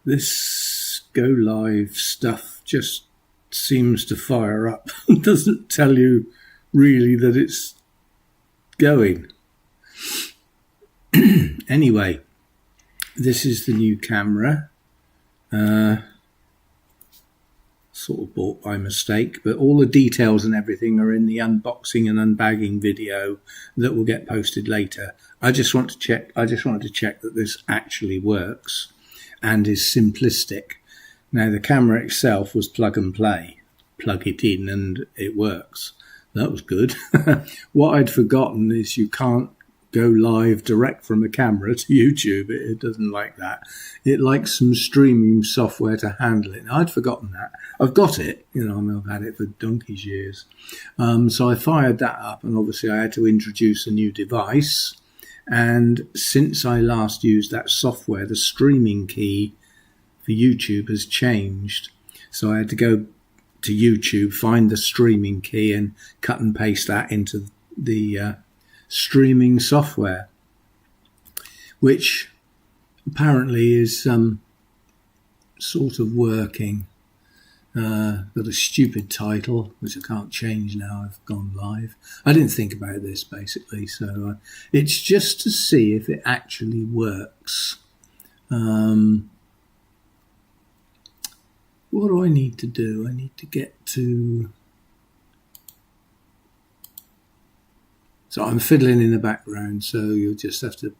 This go live stuff just seems to fire up. It doesn't tell you really that it's going. Anyway, this is the new camera. Sort of bought by mistake, but all the details and everything are in the unboxing and unbagging video that will get posted later. I just wanted to check that this actually works and is simplistic. Now the camera itself was plug and play. Plug it in and it works. That was good. What I'd forgotten is you can't go live direct from a camera to YouTube. It doesn't like that. It likes some streaming software to handle it. Now, I'd forgotten that. I've got it, I've had it for donkey's years. So I fired that up, and obviously I had to introduce a new device. And since I last used that software, the streaming key for YouTube has changed. So I had to go to YouTube, find the streaming key and cut and paste that into the streaming software, which apparently is sort of working. Got a stupid title which I can't change now I've gone live. I didn't think about this basically, so it's just to see if it actually works. What do I need to do? I need to get to... So I'm fiddling in the background, so you'll just have to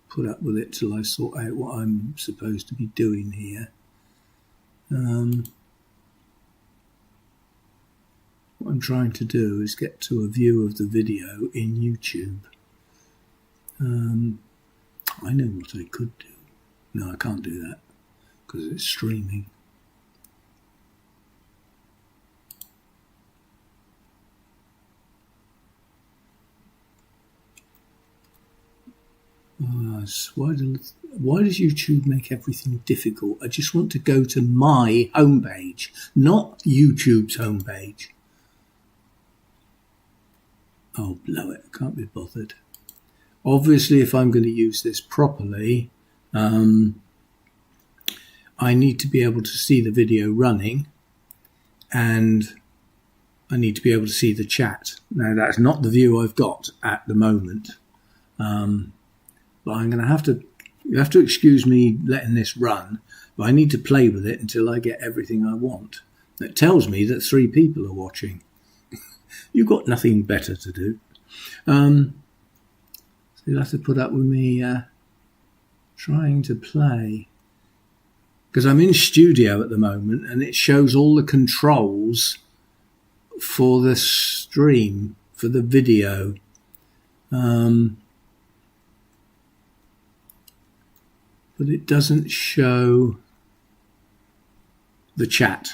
put up with it till I sort out what I'm supposed to be doing here. What I'm trying to do is get to a view of the video in YouTube. I know what I could do. No, I can't do that because it's streaming. Why does YouTube make everything difficult? I just want to go to my homepage, not YouTube's homepage. Oh, blow it. I can't be bothered. Obviously, if I'm going to use this properly, I need to be able to see the video running, and I need to be able to see the chat. Now, that's not the view I've got at the moment. But I'm going to have to, you have to excuse me letting this run, but I need to play with it until I get everything I want. It tells me that 3 people are watching. You've got nothing better to do. So you'll have to put up with me trying to play. Because I'm in studio at the moment and it shows all the controls for the stream, for the video. But it doesn't show the chat.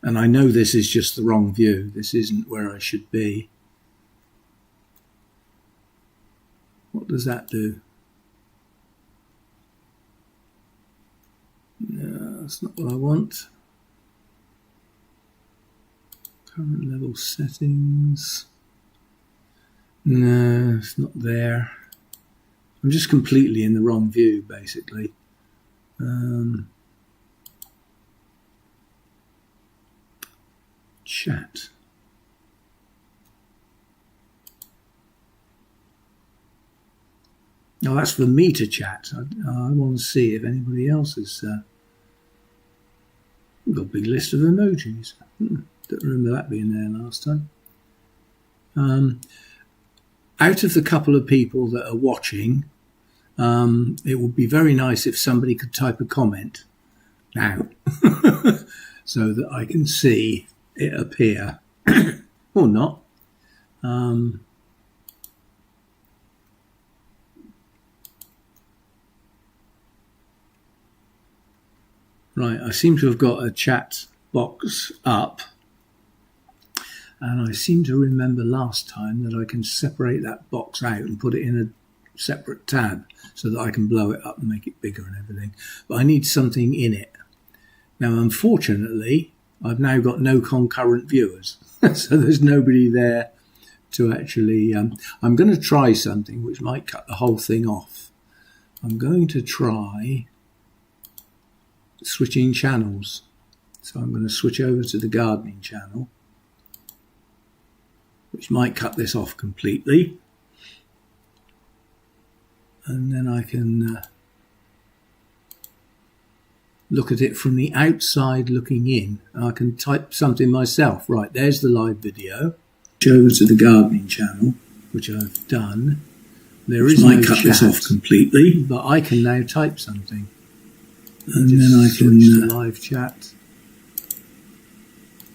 And I know this is just the wrong view. This isn't where I should be. What does that do? No, that's not what I want. Current level settings. No, it's not there. I'm just completely in the wrong view, basically. Chat. Now that's for me to chat. I want to see if anybody else has got a big list of emojis. Don't remember that being there last time. Out of the couple of people that are watching, it would be very nice if somebody could type a comment now so that I can see it appear or not. Right, I seem to have got a chat box up. And I seem to remember last time that I can separate that box out and put it in a separate tab so that I can blow it up and make it bigger and everything. But I need something in it. Now, unfortunately, I've now got no concurrent viewers. So there's nobody there to actually... I'm going to try something which might cut the whole thing off. I'm going to try switching channels. So I'm going to switch over to the gardening channel, which might cut this off completely. And then I can look at it from the outside looking in. I can type something myself. Right, there's the live video. Switch over to the gardening channel, which I've done. There is no cut this off completely, but I can now type something. And then I can switch to live chat.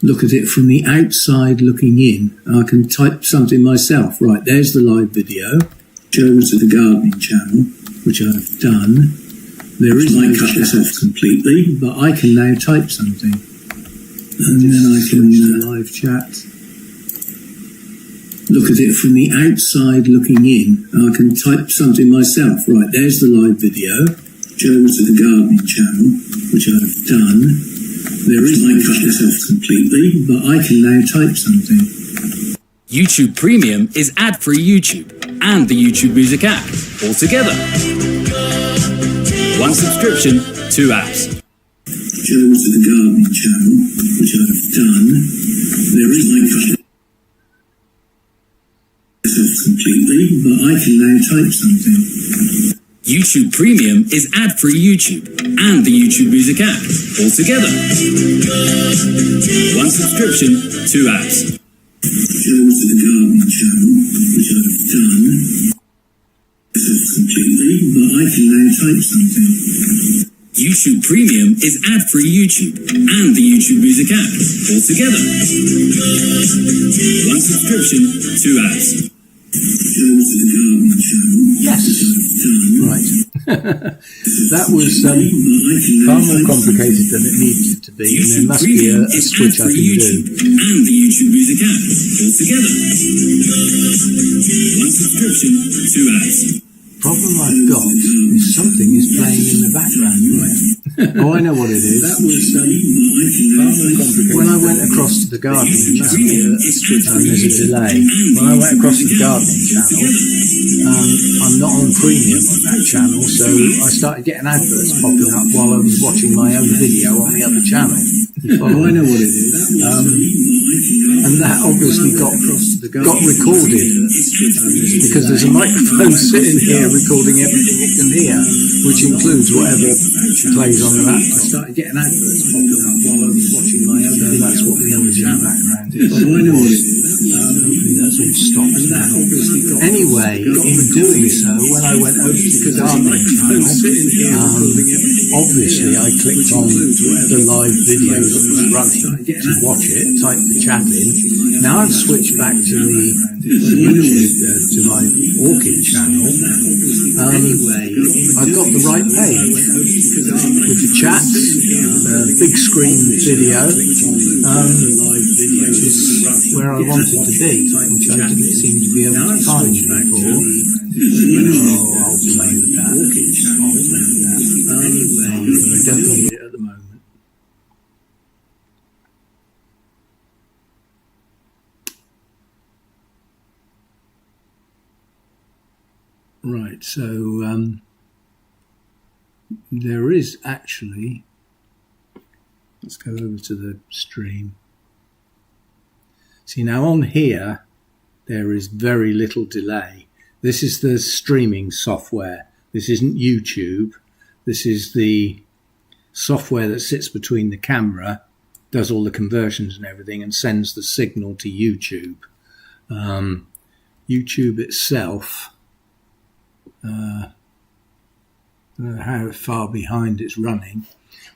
Look at it from the outside looking in. I can type something myself. Right, there's the live video. Switch over to the gardening channel, which I've done. There is no cut this off completely, but I can now type something. And then I can live chat. Look at it from the outside looking in. I can type something myself. Right, there's the live video. Switch over to the gardening channel, which I've done. There is no cut this off completely, but I can now type something. YouTube Premium is ad-free YouTube and the YouTube Music app all together. One subscription, 2 apps. Switch over to the gardening channel, which I've done. There is no cut completely, but I can now type something. YouTube Premium is ad-free YouTube and the YouTube Music app all together. One subscription, 2 apps. Switch over to the gardening channel, which I've done. Completely, but I can now type something. YouTube Premium is ad-free YouTube and the YouTube Music app all together. One subscription, 2 apps. Yes. Right. That was far more complicated than it needed to be, and there must be a switch I can do. And the YouTube Music app all together. One subscription, 2 apps. Problem I've got is something is playing in the background, right? Oh, I know what it is. That was far more complicated. When I went across to the gardening channel, there's a delay. When I went across to the gardening channel, I'm not on premium on that channel, so I started getting adverts popping up while I was watching my own video on the other channel. Oh, I know what it is. And that obviously got recorded because there's a microphone sitting here recording everything it can hear, which includes whatever plays on the laptop. I started getting adverts popping up while I was watching my own video. That's what the noise in the background is. Oh, I know what it is. Hopefully that's all stopped now. Anyway, in doing so, when I went over to the gardening channel, obviously I clicked on the live video that was running to watch it, typed the chat in. Now I've switched back to the YouTube, to my Orchid channel. I've got the right page with the chats, big screen video, which is where I wanted to be, which I didn't seem to be able to find before. Oh, I'll play with that. I don't need it at the moment. Right, so there is actually, let's go over to the stream. See, now on here, there is very little delay. This is the streaming software. This isn't YouTube. This is the software that sits between the camera, does all the conversions and everything, and sends the signal to YouTube. YouTube itself, I don't know how far behind it's running.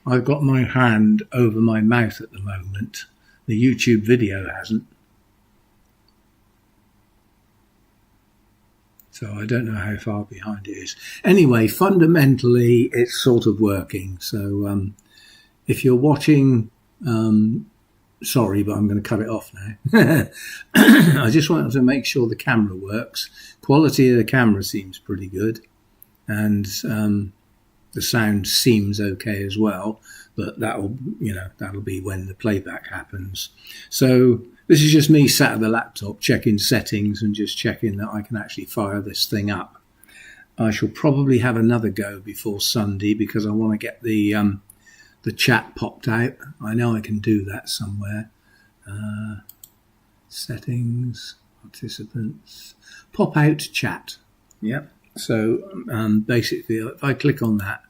I've got my hand over my mouth at the moment. The YouTube video hasn't. So I don't know how far behind it is. Anyway, fundamentally, it's sort of working. So if you're watching, sorry, but I'm going to cut it off now. I just wanted to make sure the camera works. Quality of the camera seems pretty good. And the sound seems okay as well. But that'll be when the playback happens. So this is just me sat at the laptop checking settings and just checking that I can actually fire this thing up. I shall probably have another go before Sunday because I want to get the the chat popped out. I know I can do that somewhere. Settings, participants, pop out chat. Yep. So basically, if I click on that,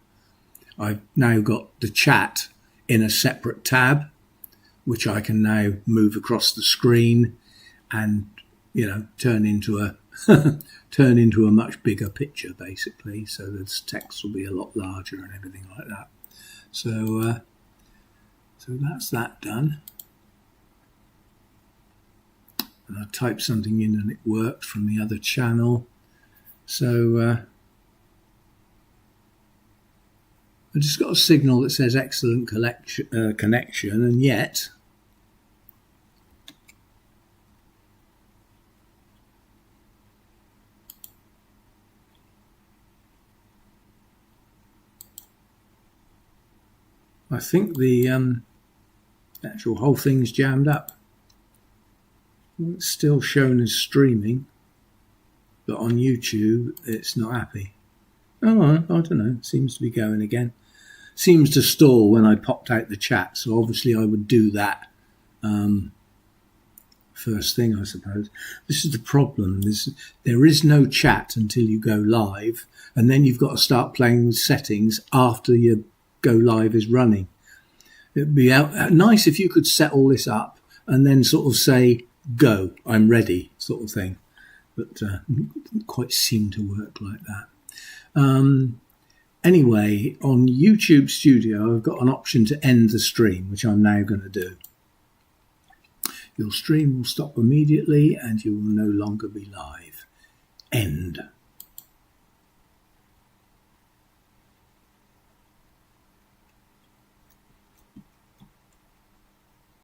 I've now got the chat in a separate tab, which I can now move across the screen and, turn into a much bigger picture, basically. So the text will be a lot larger and everything like that. So that's that done. And I type something in and it worked from the other channel. So I just got a signal that says excellent connection, and yet I think the actual whole thing's jammed up. It's still shown as streaming, but on YouTube it's not happy. Oh, I don't know. It seems to be going again. Seems to stall when I popped out the chat, so obviously I would do that first thing, I suppose. This is the problem. There is no chat until you go live, and then you've got to start playing with settings after your go live is running. It'd be nice if you could set all this up and then sort of say, go, I'm ready, sort of thing. But didn't quite seem to work like that. Anyway, on YouTube Studio, I've got an option to end the stream, which I'm now going to do. Your stream will stop immediately and you will no longer be live. End.